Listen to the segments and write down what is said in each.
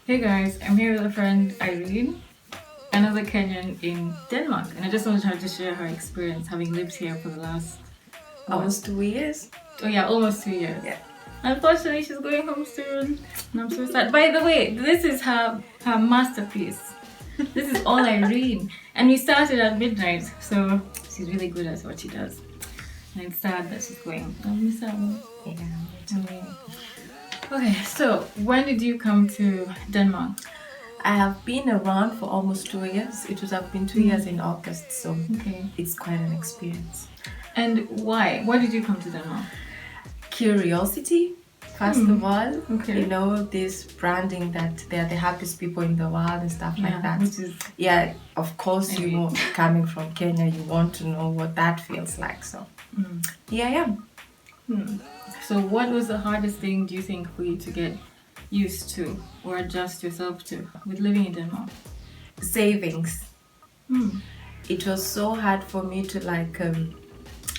Hey guys, I'm here with a friend Irene, another Kenyan in Denmark, and I just wanted her to share her experience having lived here for the last almost 2 years. Oh yeah, almost 2 years. Yeah. Unfortunately, she's going home soon, and I'm so sad. By the way, this is her masterpiece. This is all Irene, and we started at midnight, so she's really good at what she does. And it's sad that she's going. I miss her. Yeah. Okay, so when did you come to Denmark? I have been around for almost 2 years. It would have been 2 years in August, so it's quite an experience. And why? Why did you come to Denmark? Curiosity, first of all. Okay. You know, this branding that they're the happiest people in the world and stuff like that. Which is of course, you know, coming from Kenya, you want to know what that feels like. So, yeah. So what was the hardest thing, do you think, for you to get used to or adjust yourself to with living in Denmark? Savings. It was so hard for me to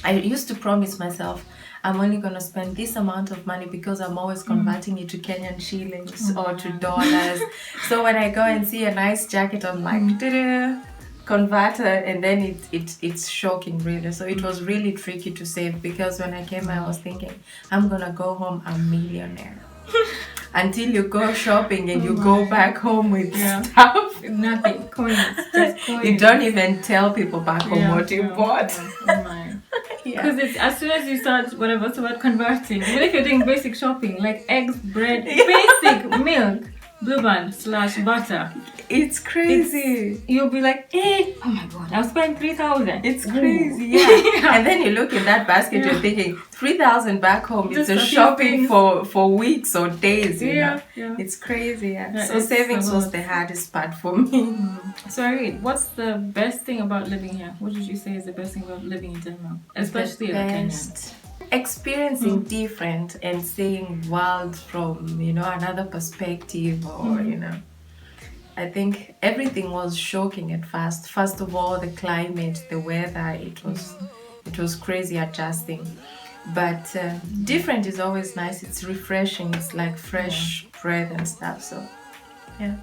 I used to promise myself I'm only going to spend this amount of money because I'm always converting it to Kenyan shillings or to dollars. So when I go and see a nice jacket, I'm like, converter, and then it's shocking really. So it was really tricky to save because when I came I was thinking I'm gonna go home a millionaire. Until you go shopping and you go back home with stuff. Nothing, coins, just coins. You don't even tell people back home what you bought. Because it's as soon as you start whatever, so about converting, even if you're doing basic shopping like eggs, bread, basic milk, Blue Band / butter. It's crazy. You'll be like, oh my god, I'll spend 3,000. It's crazy, yeah. And then you look in that basket, you're thinking 3,000 back home. It's a shopping for weeks or days. You know? It's crazy. Yeah. So savings was the hardest part for me. So Irene, what's the best thing about living here? What did you say is the best thing about living in Denmark, especially as a Kenyan? Experiencing different and seeing world from another perspective, or I think everything was shocking at first. First of all, the climate, the weather, it was crazy adjusting. But different is always nice. It's refreshing. It's like fresh breath and stuff. So yeah.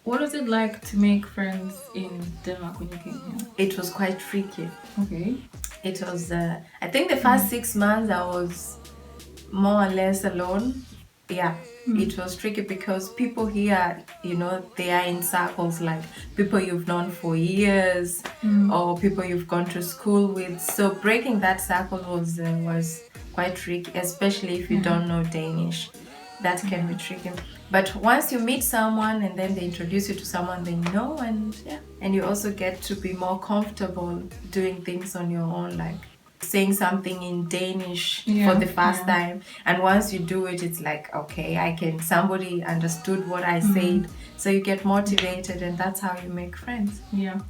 What was it like to make friends in Denmark when you came here? It was quite tricky. Okay. It was, I think the first 6 months I was more or less alone. Yeah, it was tricky because people here, they are in circles, like people you've known for years or people you've gone to school with. So breaking that circle was quite tricky, especially if you don't know Danish. That can be tricky. But once you meet someone and then they introduce you to someone they know, and you also get to be more comfortable doing things on your own, like saying something in Danish for the first time. And once you do it, it's like, okay, somebody understood what I said. So you get motivated, and that's how you make friends. Yeah.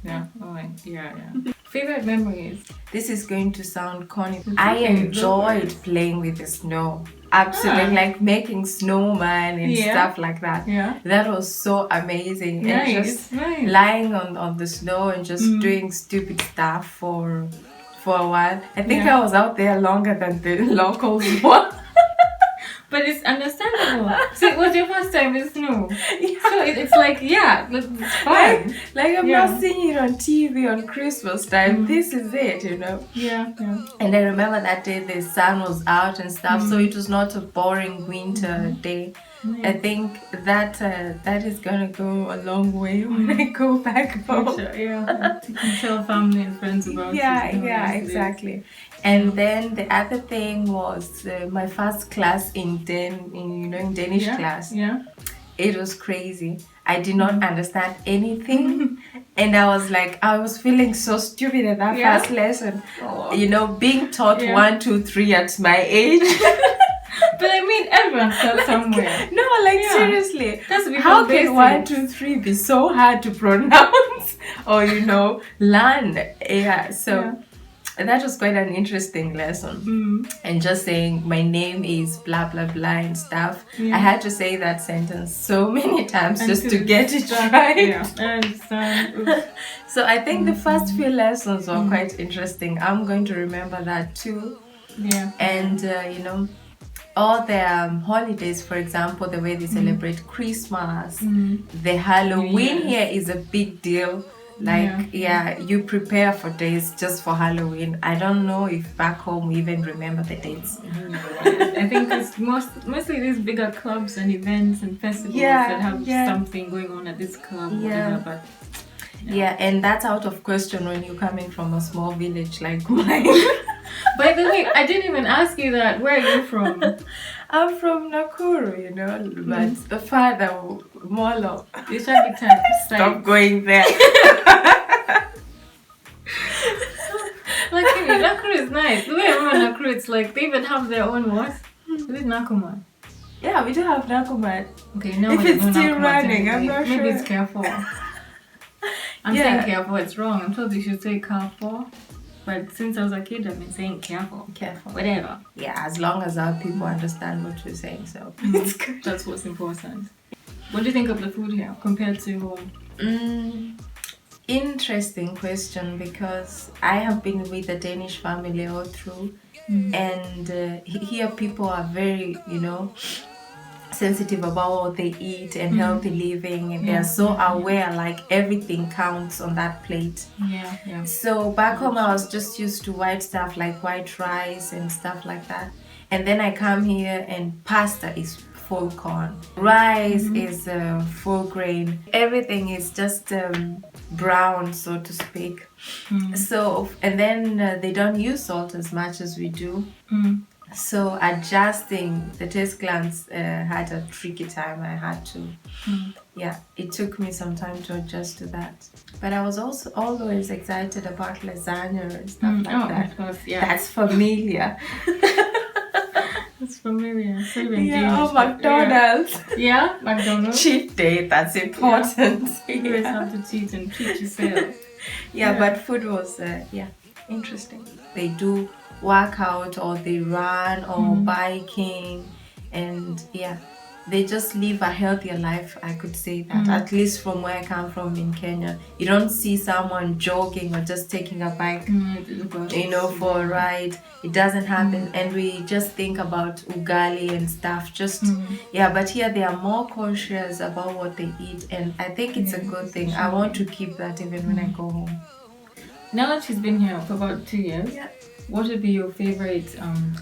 Favorite memories? This is going to sound corny. I enjoyed playing with the snow. Absolutely, like making snowman and stuff like that. Yeah. That was so amazing. Nice, and just lying on the snow and just doing stupid stuff for a while. I think I was out there longer than the locals were. But it's understandable. So it was your first time in snow. Yeah. So it's like, it's fine. Like I'm not seeing it on TV on Christmas time. This is it, Yeah. And I remember that day the sun was out and stuff, so it was not a boring winter day. I think that is gonna go a long way when I go back home. Sure, you can tell family and friends about it. Yeah, exactly. And then the other thing was my first class in Danish class. Yeah. It was crazy. I did not understand anything. And I was feeling so stupid at that first lesson. Being taught 1, 2, 3 at my age. But I mean, everyone starts somewhere. No, seriously. How can 1, 2, 3 be so hard to pronounce or learn? Yeah, so that was quite an interesting lesson. And just saying my name is blah blah blah and stuff. I had to say that sentence so many times just to get it right. Yeah, I understand. So I think the first few lessons were quite interesting. I'm going to remember that too. Yeah. And all their holidays, for example, the way they celebrate Christmas, the Halloween Yes. here is a big deal. Like, you prepare for days just for Halloween. I don't know if back home we even remember the dates. I think it's mostly these bigger clubs and events and festivals that have something going on at this club, whatever. But yeah, and that's out of question when you're coming from a small village like mine. by the way, I didn't even ask you that. Where are you from? I'm from Nakuru, you know, but father, Molo. You should be time. Stop going there. Luckily, Nakuru is nice. The way I remember Nakuru, it's like they even have their own what? Is it Nakuma? Yeah, we do have Nakumat. Okay, no. If it's no still Nakuma, running, I'm not maybe sure. it's careful. I'm saying careful, it's wrong. I'm told you should say careful. But since I was a kid, I've been saying careful. Careful. Whatever. Yeah, as long as our people understand what we're saying, so it's good. That's what's important. What do you think of the food here compared to home? Interesting question, because I have been with the Danish family all through, and here people are very, sensitive about what they eat and healthy living, and they're so aware, like everything counts on that plate. Yeah. So back home I was just used to white stuff like white rice and stuff like that, and then I come here and pasta is full corn, rice is full grain, everything is just brown, so to speak. So, and then they don't use salt as much as we do. So adjusting the taste glands had a tricky time. I had to, it took me some time to adjust to that. But I was also always excited about lasagna and stuff like that. Of course, yeah. That's familiar. It's familiar. So McDonald's. Yeah, McDonald's. Cheat day, that's important. You always have to cheat and treat yourself. But food was, interesting. They do workout, or they run, or biking, and they just live a healthier life, I could say that. At least from where I come from in Kenya, you don't see someone jogging or just taking a bike, for a ride. It doesn't happen, and we just think about ugali and stuff, but here they are more conscious about what they eat, and I think it's a good thing. I want to keep that even when I go home. Now that she's been here for about 2 years, what would be your favorite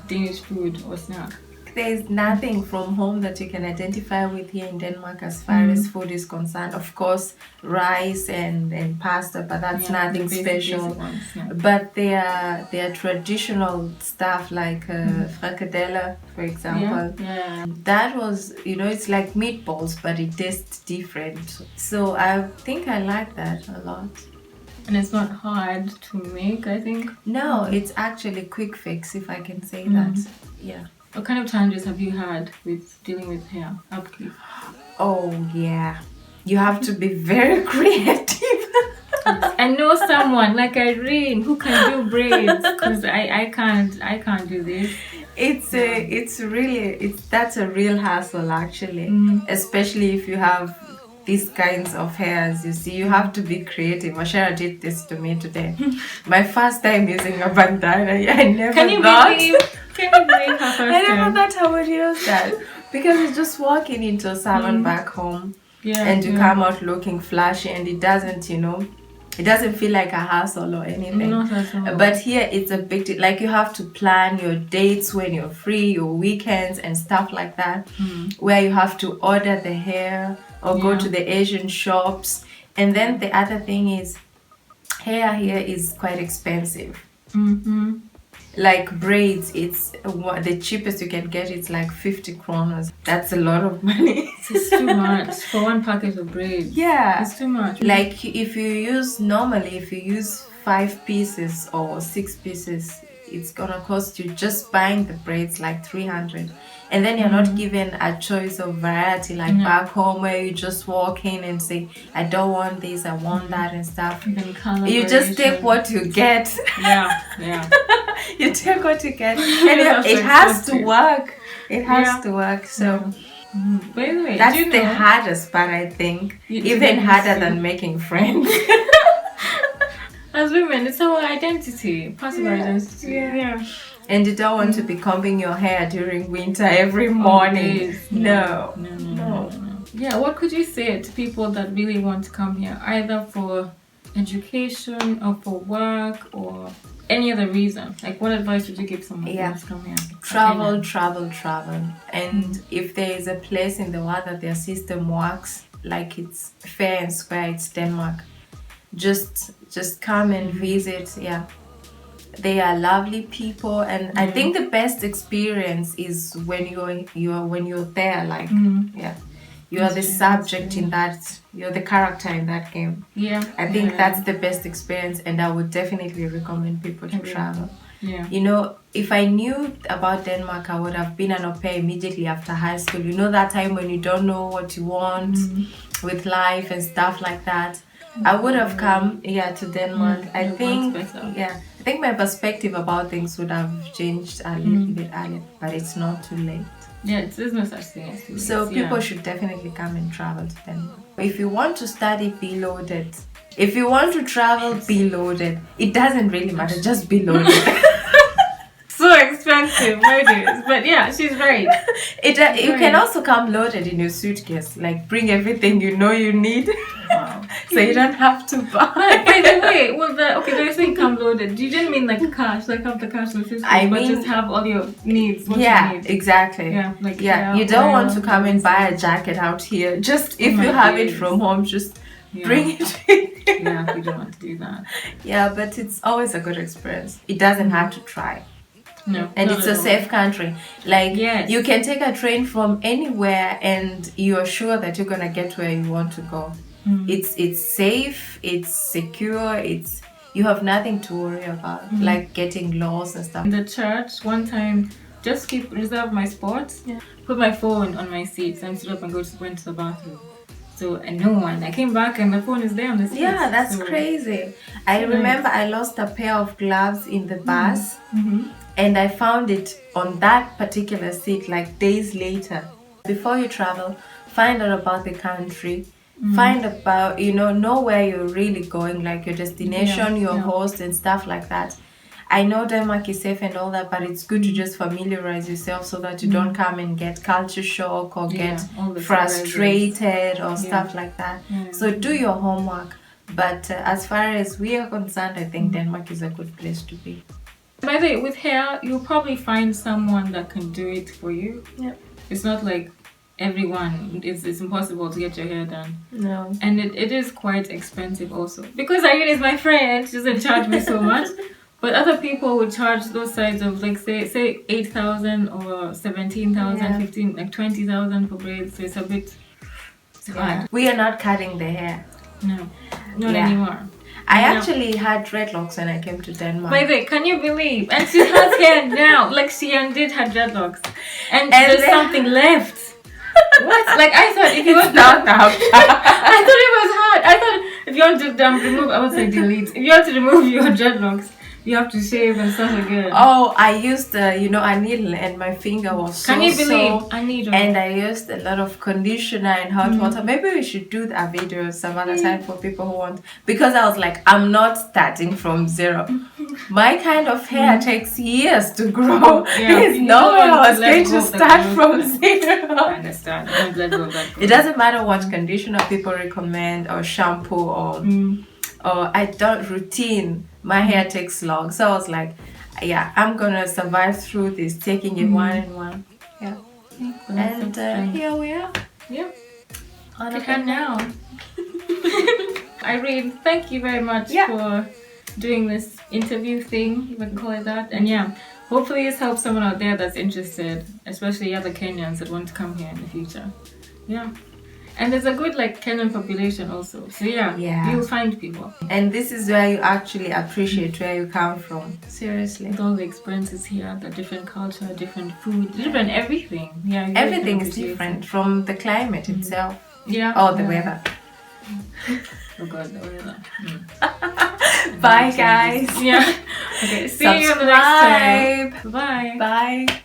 Danish food or snack? There's nothing from home that you can identify with here in Denmark as far as food is concerned. Of course, rice and pasta, but that's nothing special. Basic ones, But they are traditional stuff like frikadelle, for example. That was, it's like meatballs, but it tastes different. So I think I like that a lot. And it's not hard to make, I think. No, it's actually quick fix, if I can say that. Yeah. What kind of challenges have you had with dealing with hair upkeep? Oh yeah, you have to be very creative. I know someone like Irene who can do braids, because I can't do this. That's a real hassle actually, especially if you have these kinds of hairs. You see, you have to be creative. Wacera did this to me today. My first time using a bandana, I never Can you thought. Can you believe her first I never time? thought I would use that, because it's just walking into a salon back home, and you come out looking flashy, and it doesn't, it doesn't feel like a hassle or anything. Not at all. But here it's a big deal. Like, you have to plan your dates when you're free, your weekends and stuff like that, where you have to order the hair or go to the Asian shops. And then the other thing is, hair here is quite expensive. Like braids, it's the cheapest you can get. It's like 50 kronas. That's a lot of money. It's too much for one packet of braids. Yeah, it's too much. Like, if you use 5 pieces or 6 pieces, it's gonna cost you, just buying the braids, like 300. And then you're not given a choice of variety like back home, where you just walk in and say, I don't want this, I want that and stuff. You just take what you get. You take what you get, and it has to work. It has to work. So by the way, that's the hardest part, I think. Even harder than making friends. As women, it's our identity, part of our identity. And you don't want to be combing your hair during winter every morning. Days. No. No. Yeah, what could you say to people that really want to come here, either for education or for work or any other reason? Like, what advice would you give someone who wants to come here? Travel. And if there is a place in the world that their system works, like it's fair and square, it's Denmark. Just come and visit. Yeah, they are lovely people, and I think the best experience is when you're there. Like, you are the subject in that. You're the character in that game. Yeah, I think that's the best experience, and I would definitely recommend people to travel. Yeah. You know, if I knew about Denmark, I would have been an au pair immediately after high school. You know, that time when you don't know what you want with life and stuff like that. I would have come to Denmark. I think my perspective about things would have changed a little bit earlier, but it's not too late. Yeah, there's no such thing as too late. So people should definitely come and travel to Denmark. If you want to study, be loaded. If you want to travel, be loaded. It doesn't really matter, just be loaded. So expensive, nowadays. But yeah, she's right. You can also come loaded in your suitcase. Like, bring everything you know you need. Wow. So you don't have to buy. By the way, when you say come loaded, you didn't mean like cash, like have the cash in the suitcase, but just have all your needs. What you need. Exactly. Yeah, you don't want to come and buy a jacket out here. Just if you have it from home, just bring it. Yeah, we don't want to do that. Yeah, but it's always a good experience. It doesn't have to try. No, and it's a safe country. Like, you can take a train from anywhere and you're sure that you're gonna get where you want to go. It's safe, it's secure, you have nothing to worry about, like getting lost and stuff. In the church, one time, just reserve my spots, put my phone on my seat, and stood up and went to the bathroom. So, and no one. I came back and the phone is there on the seat. Yeah, that's crazy. I remember I lost a pair of gloves in the bus. And I found it on that particular seat like days later. Before you travel, find out about the country, find about, know where you're really going, like your destination, your host and stuff like that. I know Denmark is safe and all that, but it's good to just familiarize yourself so that you don't come and get culture shock or get frustrated or stuff like that. So do your homework. But as far as we are concerned, I think Denmark is a good place to be. By the way, with hair, you'll probably find someone that can do it for you. It's not like everyone, it's impossible to get your hair done. No. And it is quite expensive also. Because Irene is my friend, she doesn't charge me so much. But other people would charge those sides of like say 8,000 or 17,000, 15, like 20,000 for braids. So it's a bit hard. We are not cutting the hair. No, not anymore. I actually had dreadlocks when I came to Denmark. By the way, can you believe? And she has hair now. Like, she did her dreadlocks. And there's something left. What? Like, I thought if you want not out. I thought it was hard. I thought if you want to remove, I would say delete. If you want to remove your dreadlocks, you have to shave and stuff again. Oh, I used a needle and my finger was so Can you believe? sore. A needle. And I used a lot of conditioner and hot water. Maybe we should do a video some other time for people who want. Because I was like, I'm not starting from zero. My kind of hair takes years to grow. There's no way I was going to start from zero. I understand. Don't let go of that. It doesn't matter what conditioner people recommend or shampoo or routine. My hair takes long, so I was like, I'm gonna survive through this, taking it one and one. And here we are. On a hand now. Irene, thank you very much for doing this interview thing, if I can call it that. And hopefully this helps someone out there that's interested, especially other Kenyans that want to come here in the future. And there's a good Kenyan population also. So you'll find people. And this is where you actually appreciate where you come from. Seriously. With all the experiences here, the different culture, different food, different everything. Everything is different from the climate itself. Or the weather. Oh God, the weather. Bye guys. Okay, see you on the next time. Bye. Bye.